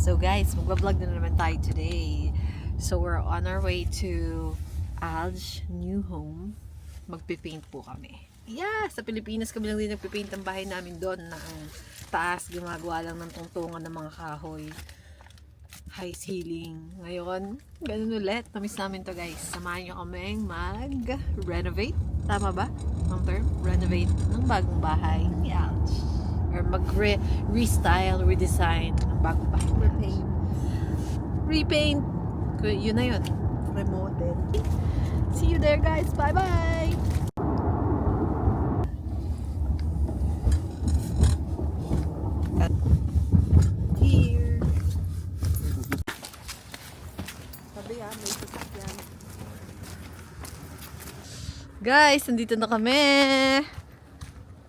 So guys, magbablog na naman tayo today. So we're on our way to Al's new home. Magpipaint po kami. Yeah, sa Pilipinas kami lang din nagpipaint ang bahay namin doon na ang taas, gumagawa lang ng tungtungan ng mga kahoy. High ceiling. Ngayon, ganun ulit. Tamis namin to guys. Samahan nyo kaming mag-renovate. Tama ba? Ang term? Renovate ng bagong bahay ni Al's. Or mag-restyle, redesign ng bagong bahay. Repaint. Repaint. Yun na yun. Remodel. See you there guys. Bye-bye! Here. Sabi may sasakyan. Guys, nandito na kami.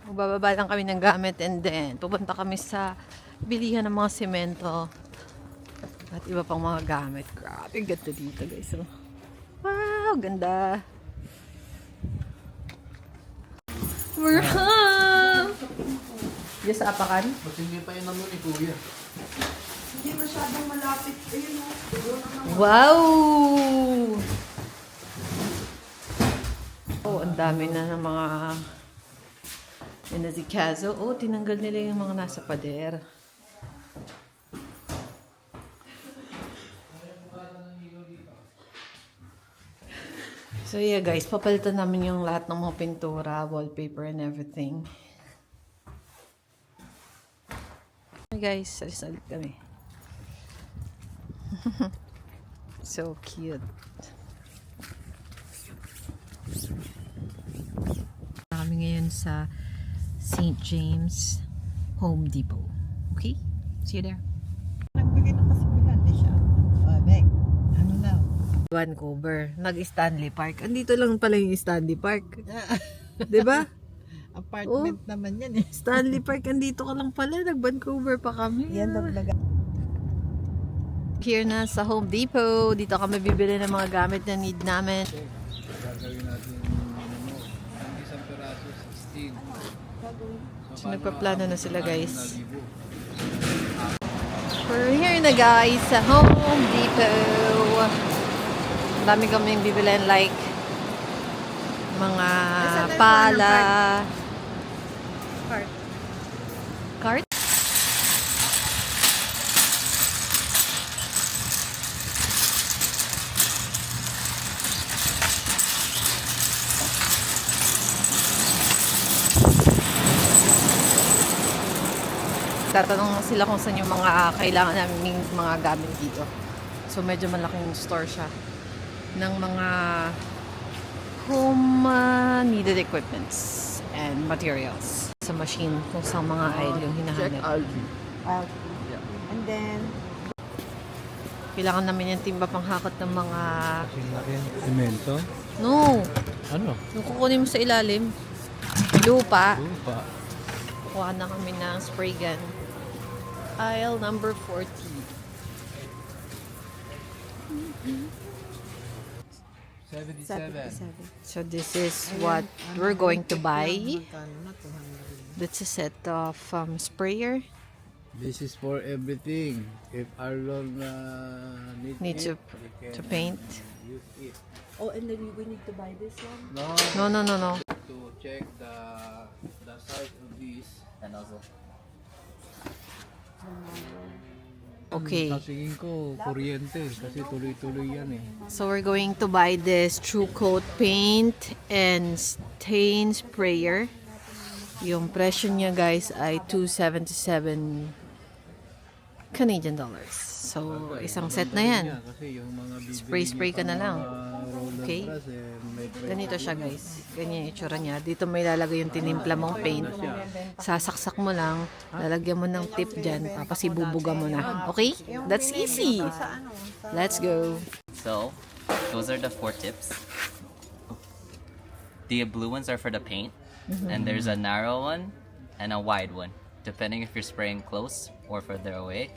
Magbababa lang kami ng gamit and then pupunta kami sa bilihan ng mga semento at iba pang mga gamit. Grabe, ganda dito guys. Oh. Wow, ganda. We're home! Yes, apakan? Ba't hindi pa yun naman ni Kuya? Hindi masyadong malapit. Ayun o. Wow! Oh, ang dami na ng mga inasikaso. Oh, tinanggal nila yung mga nasa pader. So yeah guys, papalitan namin yung lahat ng mga pintura, wallpaper and everything. Hey guys, salit kami. So cute. Kami ngayon sa St. James Home Depot. Okay? See you there. Nagbigay ng kasibigan di siya. Meg, ano daw? Vancouver, nag-Stanley Park. Andito lang pala yung Stanley Park. 'Di ba? Apartment naman yan eh. Stanley Park, andito ka lang pala. Nag-Vancouver pa kami. Yan naglaga. Here na sa Home Depot. Dito kami bibili ng mga gamit na need namin. Gagawin natin ang isang peraso, 16. So, nagpaplano na sila guys. We're here na guys sa Home Depot. Ang dami kaming bibilin like mga pala. Cart. Cart? Tatanong sila kung saan yung mga kailangan namin mga gamit dito. So medyo malaking store siya ng mga home needed equipments and materials sa machine kung saan mga aisle yung Check hinahanap. Alfie. Yeah. And then, Kailangan namin yung timba panghakot ng mga... Semento? No! Ano? Yung kukunin mo sa ilalim. Lupa. Lupa. Kuha na kami ng spray gun. Aisle number 40. 77. So this is what we're going to buy. magkano na? 200. That's a set of sprayer. This is for everything. If Arlon Need it, we to can paint. use it. Oh, and then we need to buy this one? No, No. to check the size of this. And also. Okay. Sa tingin ko, kuryente. Kasi tuloy-tuloy yan eh. So we're going to buy this True Coat paint and stain sprayer. Yung presyo niya guys ay $277 Canadian dollars. So isang set na yan. Kasi yung mga Spray ka na lang. Okay. Okay. Ganito siya guys. Ganyan yung itsura niya. Dito may lalagay yung tinimpla mong paint. Sasaksak mo lang. Lalagyan mo ng tip dyan. Tapos ibubuga mo na. Okay? That's easy. Let's go. So, those are the 4 tips. The blue ones are for the paint, and there's a narrow one and a wide one, depending if you're spraying close or further away.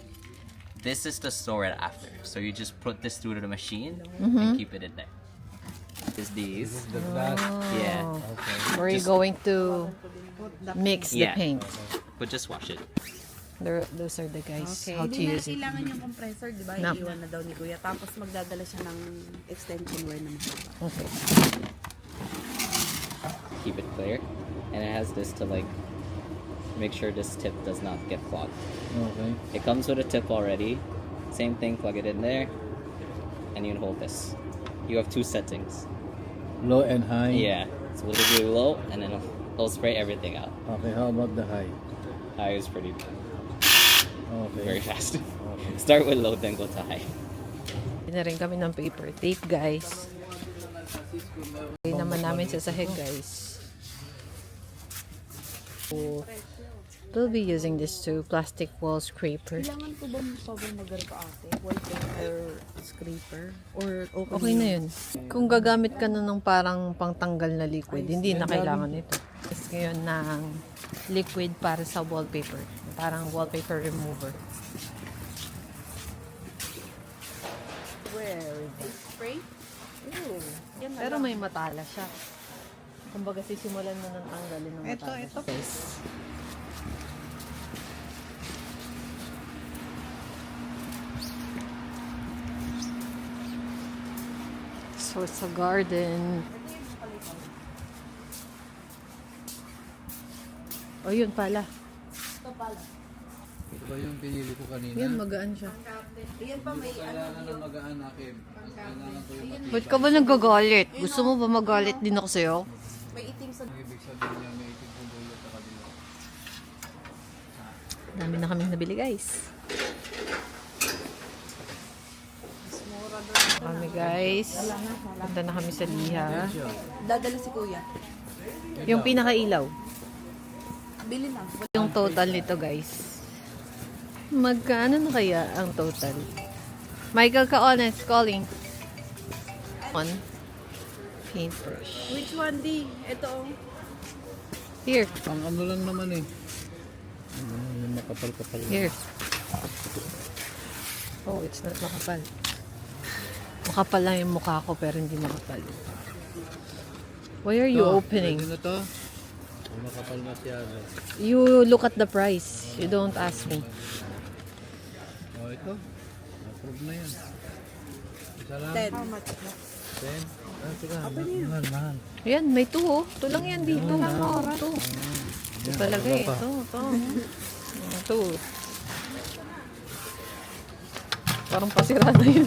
This is to store it after. So you just put this through to the machine and keep it in there. Is these? The glass. Yeah. We're going to mix the Yeah. paint. But just wash it. Those are the guys. Okay. How to Hindi na use it. kailangan yung compressor, di ba? No. Iiwan na daw ni Kuya. Tapos magdadala siya ng extension wire na mahaba. Okay. Keep it clear. And it has this to like make sure this tip does not get clogged. Okay. It comes with a tip already. Same thing, plug it in there. And you can hold this. You have two settings. Low and high. Yeah. So we'll do low and then it'll spray everything out. Okay, how about the high? High is pretty Okay. very fast. Okay. Start with low, then go to high. Hindi na rin kami ng paper tape, guys. Hindi naman namin sa sahig, guys. So, we'll be using this too, plastic wall scraper. Kailangan ko ba mag-cover ka ate? Wallpaper scraper? Or okay, Okay na yun. Kung gagamit ka na ng parang pangtanggal na liquid, hindi na kailangan ito. Tapos ngayon ng liquid para sa wallpaper. Parang wallpaper remover. Where is it? Spray? Ooh. Yan na Pero lang. may matala siya. Kumbaga sisimulan mo ng tanggalin ng Ito, matala. ito. Guys. So it's a garden. Oh, yun pala. Ito pala. Ito ba yung pinili ko kanina? Yun, magaan siya. Yan pa may Kailangan ng magaan akin. Kailangan ko yung Ba't ka ba nagagalit? Gusto mo ba magalit din ako sa'yo? may itim sa ibig sabihin niya may itig kong dulo sa kabila. Dami na kaming nabili, guys. Kami, guys. Punta na kami sa Liha. dadala si Kuya. Yung pinakailaw. Bili na. Yung total nito, guys. Magkano na kaya ang total? Michael ka-honest, calling. On. Paintbrush. Which one, D? Ito. Here. Pang ano lang naman eh. Yung makapal-kapal. Here. Oh, it's not makapal. Makapal lang yung mukha ko pero hindi makapal. Why are you opening? Pwede na to? Oh, makapal masyado. You look at the price. You don't ask me. Oh, ito. Approve na yan. Isa lang. 10. How much? 10. Ah, sige. Mahal, mahal. Ayan, may 2 oh. Ito lang yan dito. Ito. Ito talaga eh. Ito. Ito. Parang pasira na yun.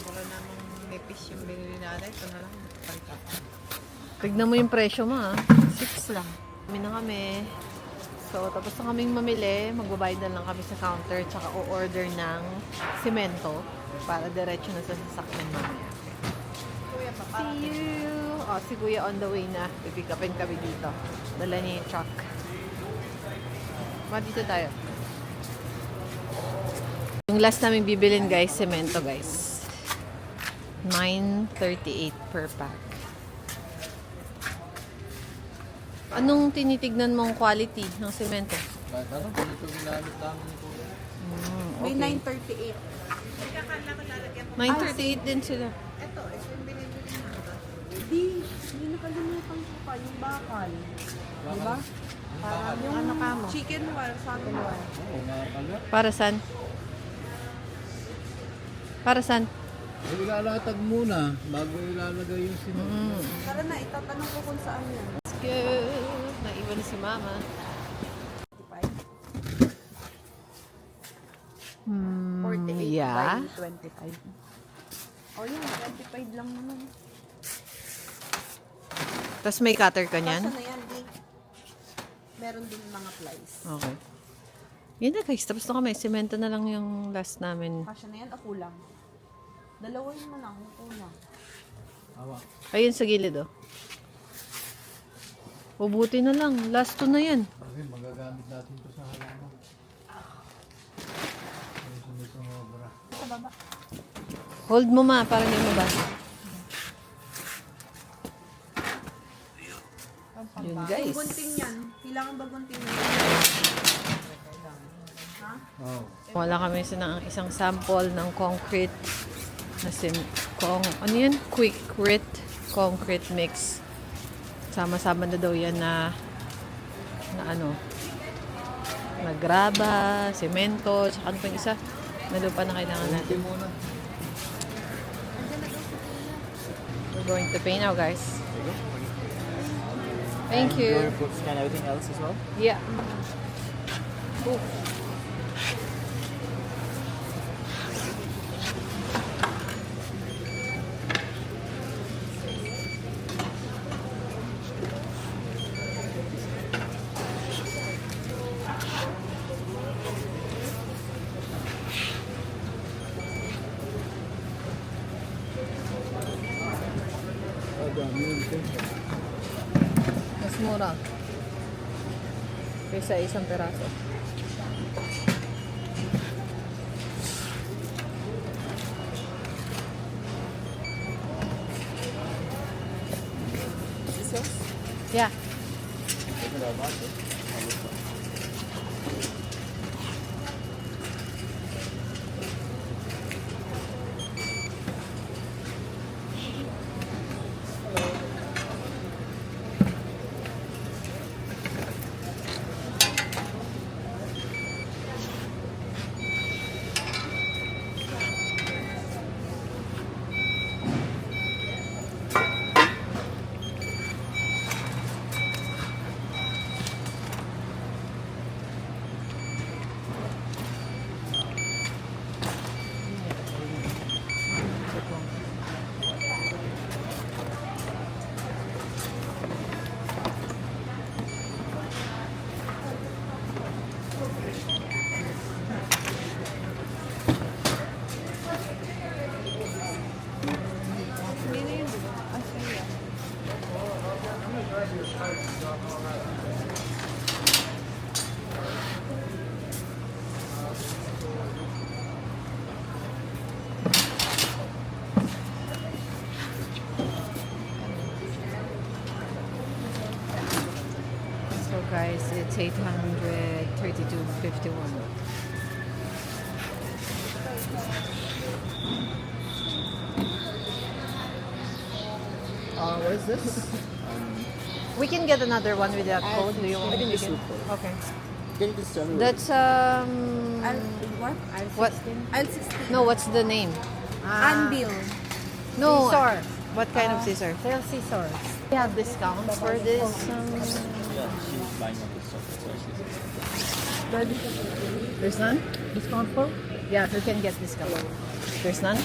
Wala namang nipis yung binili natin. Ito na lang. Tignan mo yung presyo mo ah. 6 lang. Kami na kami. So, tapos na kaming mamili. Magbabayad na lang kami sa counter. Tsaka o-order ng simento para diretso na sa sasakyan mamaya. See you! Oh, si Kuya on the way na. Pipick upin kami dito. Dala niya yung truck. Dito tayo. Yung last namin bibilin guys, semento guys. 9.38 per pack. Anong tinitignan mong quality ng semento? Kahit ano, ito ginamit namin ito. May Okay. 9.38 938. din sila. Ito, ito yung binibili natin. Hindi nakalimutan ko pa yung bakal. Diba? Parang yung Ano ka mo? chicken wire, sabi mo. Oo, makakala. Para saan? Para saan? Eh, ilalatag muna bago ilalagay yung simento. Tara na, itatanong ko kung saan yan. Let's go! Naiwan na si Mama. 48 yeah. by 25. Oh yun, 25 lang naman. Tapos may cutter ka Kasya niyan? na yan, di. Meron din mga plies. Okay. Yun na guys, tapos na kami. Semento na lang yung last namin. Kasya na yan o kulang? Dalawa yun na lang, kulang. Awa. Ayun sa gilid oh. Ubuti na lang. Last 2 na yan. Kasi magagamit natin ito sa halaman. Ay, sunod sa mga bra. Sa baba. Hold mo ma, para hindi mabasa. Yun guys. Yung gunting yan, kailangan ba gunting yan? Oh. Wala kami ng isang sample ng concrete na ano yan? Quick grit concrete mix. Sama-sama na daw yan na ano, na graba, semento, tsaka ano pa yung isa na lupa na kailangan natin. We're going to pay now, guys. Thank you. Scan everything else as well? Yeah. Ooh. Mas mura. Kaysa isang peraso. Yeah. So guys, it's 832.51. What is this? We can get another one with that code. Do you want? I think we it's can- super. Okay. Can you just tell me That's What? what? I'll 16. No, what's the name? Anvil. No. Scissor. What kind of scissor? They're scissors. We have discounts for this. Yeah, she's buying all this stuff. That's why she's There's none. Discount for? Yeah, we can get discount. There's none.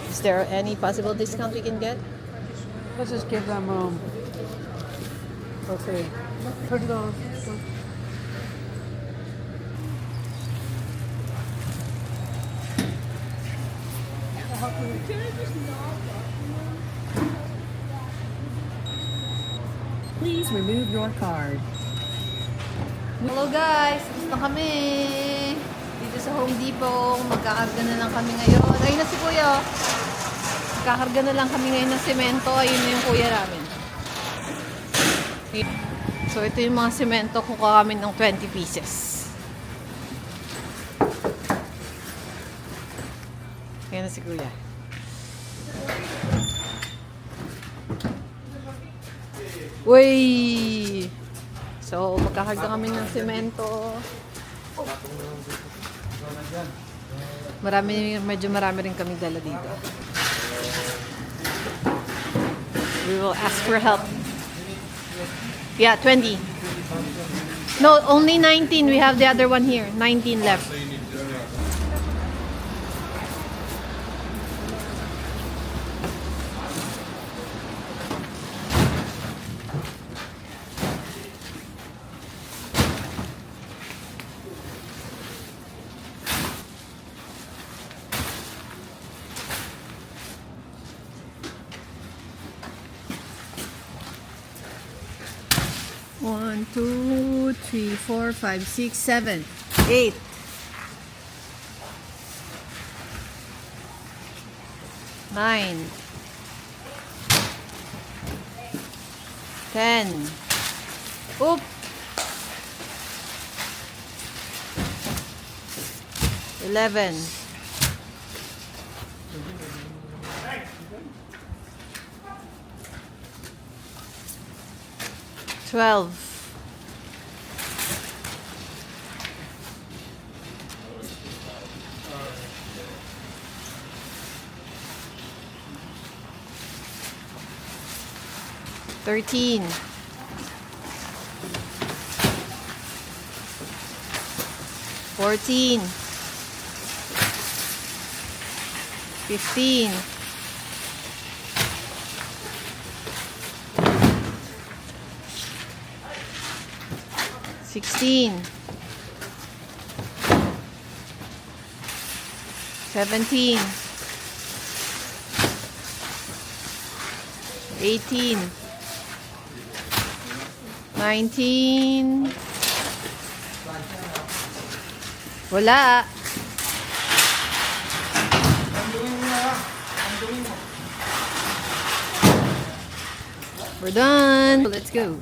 Is there any possible discount we can get? Let's just give them, okay, $30. Please remove your card. Hello guys! Tapos na kami! Dito sa Home Depot. Magkakarga na lang kami ngayon. Ayun na si Kuya. Magkakarga na lang kami ngayon ng semento. Ayun na yung kuya namin. So ito yung mga semento. Kukuha kami ng 20 pieces. Ayun na si Kuya. Uy! So, magkakarga kami ng semento. Medyo marami rin kami dala dito. We will ask for help. Yeah, 20. No, only 19. We have the other one here. 19 left. One, two, three, 4, 5, 6, 7, 8. 9. 10. Oop. 11. 12. 12. Thirteen. 14. 15. 16. 17. 18. 19. Wala. We're done. Let's go.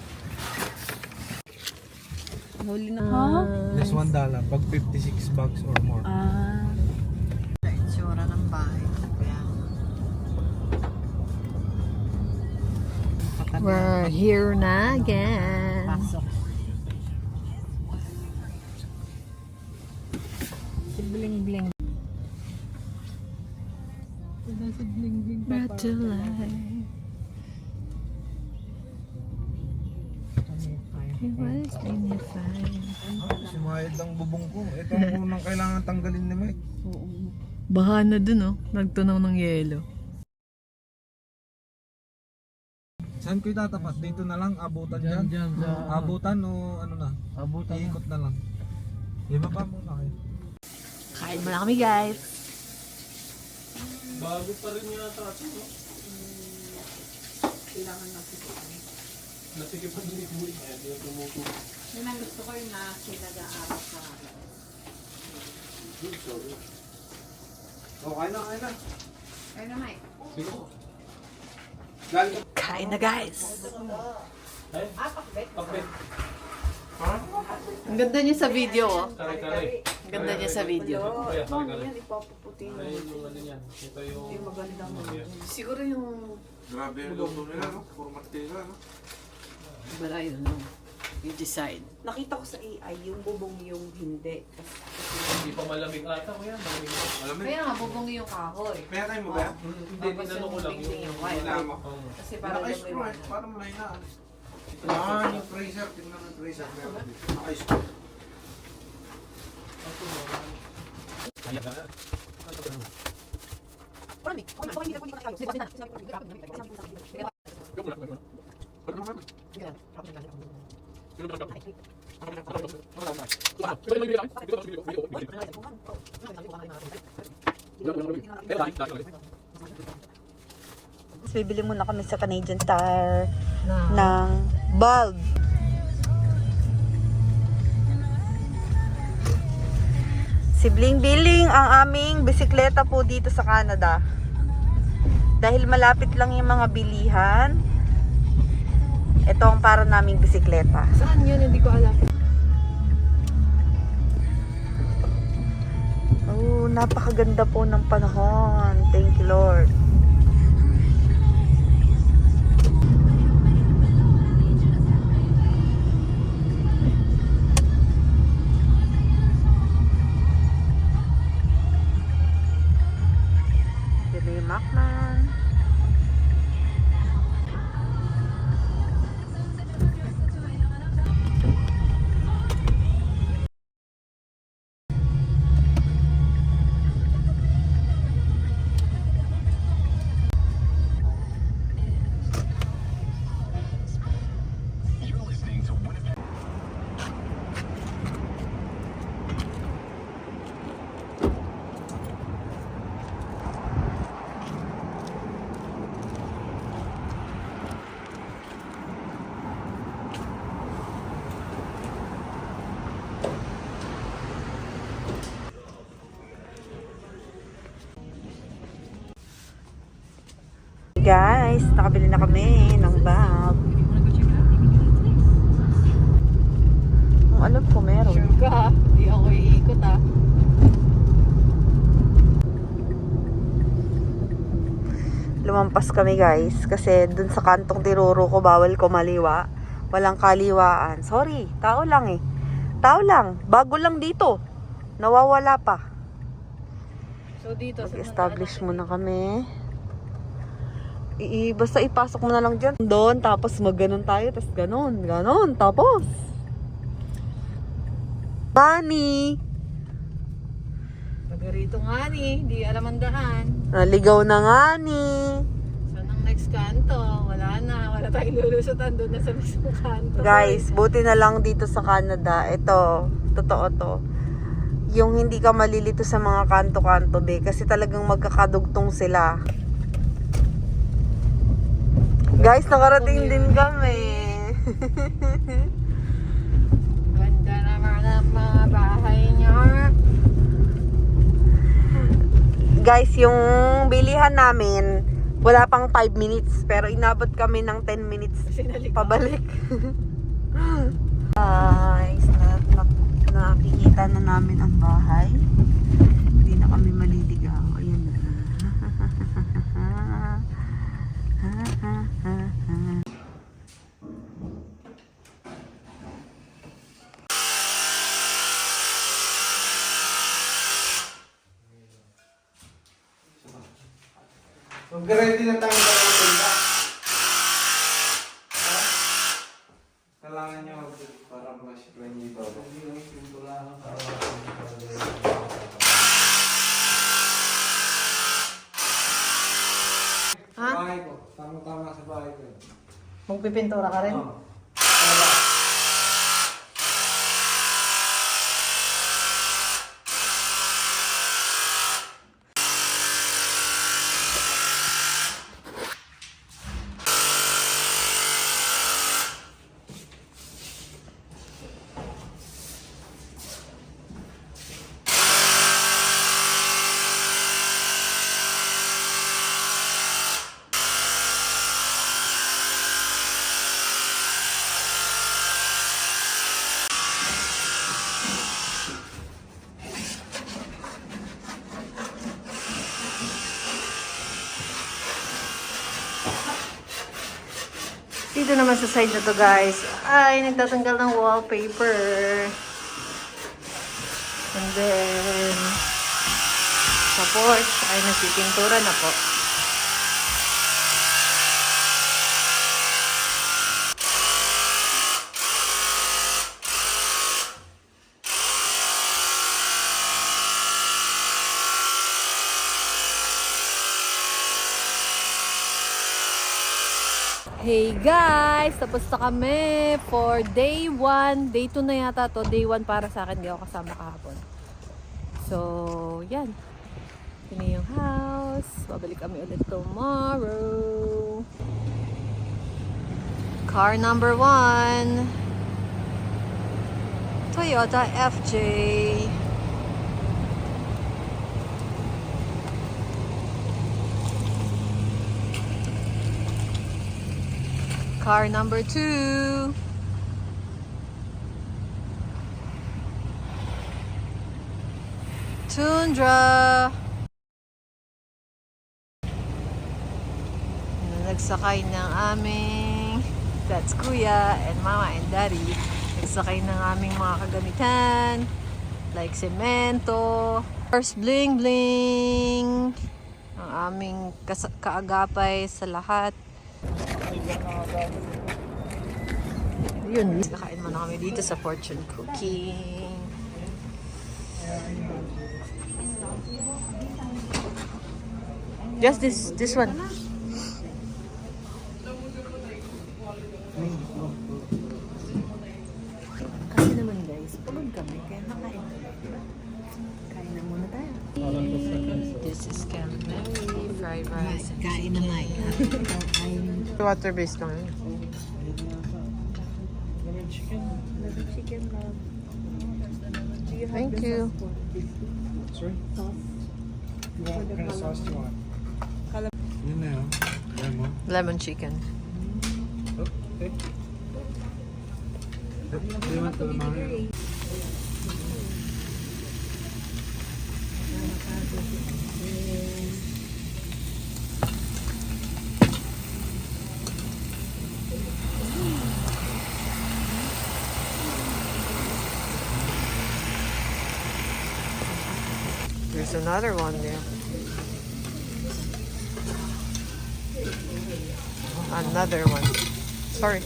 Huli na. Just $1 pag 56 bags or more. Itsura ng bahay. We're here na again. Pasok. Bling-bling. Brought to life. It was dignified. Sumayad ang bubong ko. Ito ang unang kailangan tanggalin ni Mike. Baha na dun, oh. Nagtunaw ng yelo. Saan ko itatapat? Dito na lang? Abutan dyan? Abutan o ano na? Abutan. Iikot na lang. Iba pa muna kayo. Kain mo na kami, guys. Bago pa rin yata ito, no? Kailangan natin ito. Natikipan din ito. Kaya di yung tumutuloy. Yun ang gusto ko yung nag-aaral sa Oh, kain na, kain na. Ayun na, Mike. Kain na, guys. Pakbet. Ang ganda niya sa video, oh. Kare-kare. Ang ganda niya sa video. Kaya kare-kare. Yan, ipapuputi. Ayun yung ano yan. Ito yung... Maganda mo. Siguro yung... Grabe yung luto nila, no? Puro martila, no? But I don't know. You decide. Nakita ko sa AI, yung bubong yung hindi. Hindi pa malamig ata ko yan. Malamig na. Alam mo, Kaya nga, bubong yung kahoy. kaya tayo mo ba? Hindi, tinanong ko lang yung... Kailangan mo. Oo. Kasi para Naka-ice yung pro, eh. Parang may na. Ah, yung freezer. Tingnan mo yung freezer. Meron dito. Naka-ice pro. Bibili muna kami sa Canadian Tire ng bulb. Si Bling Biling ang aming bisikleta po dito sa Canada. Dahil malapit lang yung mga bilihan, ito ang para naming bisikleta. Saan yun? Hindi ko alam. Oh, napakaganda po ng panahon. Thank you, Lord. Dito yung Macman. Guys, nakabili na kami ng bag. Kung alam ko meron. Sure ka, ha? Hindi ako iikot, ha? Lumampas kami guys kasi dun sa kantong tiruro ko bawal ko maliwa. Walang kaliwaan. Sorry, tao lang eh. Tao lang. Bago lang dito. Nawawala pa. So dito, Mag-establish muna kami. Basta ipasok mo na lang dyan. Doon, tapos mag-ganon tayo. Tapos ganon, ganon. Tapos. Bunny! taga rito nga ni, hindi alam ang daan. Naligaw na nga ni. Saan ang next kanto? Wala na. Wala tayong lulusutan doon na sa mismong kanto. Guys, buti na lang dito sa Canada. Ito, totoo to. Yung hindi ka malilito sa mga kanto-kanto, be. Kasi talagang magkakadugtong sila. Guys, nakarating din kami. Ganda naman ang mga bahay niya. Guys, yung bilihan namin, wala pang 5 minutes. Pero inabot kami ng 10 minutes pabalik. Guys, nakikita na namin ang bahay. Hindi na kami maliligaw. Ayun na. Mag-ready na tayo ng punta. Kailangan nyo para mas-plan nyo ito. Ha? Bahay ko. Tama-tama sa bahay ko. Magpipintura ka rin? Oo. Dito naman sa side na to, guys, ay nagtatanggal ng wallpaper. And then, tapos, ay nagpipintura na po. Hey guys! Tapos na kami for day 1. Day 2 na yata to. Day 1 para sa akin. Hindi ako kasama kahapon. So, yan. Ito na yung house. Babalik kami ulit tomorrow. Car number 1. Toyota FJ. Car number 2. Tundra. Nagsakay ng aming, that's Kuya and Mama and Daddy. Nagsakay ng aming mga kagamitan like semento, first bling bling, ang aming kaagapay sa lahat. Yun, kakain muna kami dito sa Fortune Cooking. Just this one. Kasi naman guys, pagod kami kaya nakain kami. Kain na muna tayo. This is calamari, fried rice, and Kain na Mike. water-based lang yun. Thank you. Sorry? What kind of sauce do you want? Yun na yun. Lemon. Lemon chicken. Oh, okay. Do you want calamari? There's another one there. Another one. Sorry.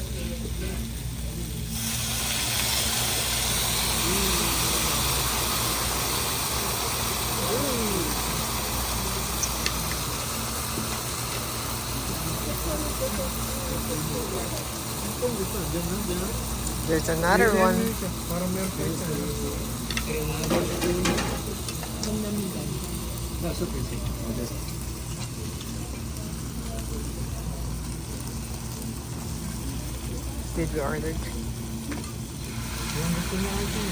There's another one. Parang meron kayo sa That's okay. Did we order? Yung gusto mo ito.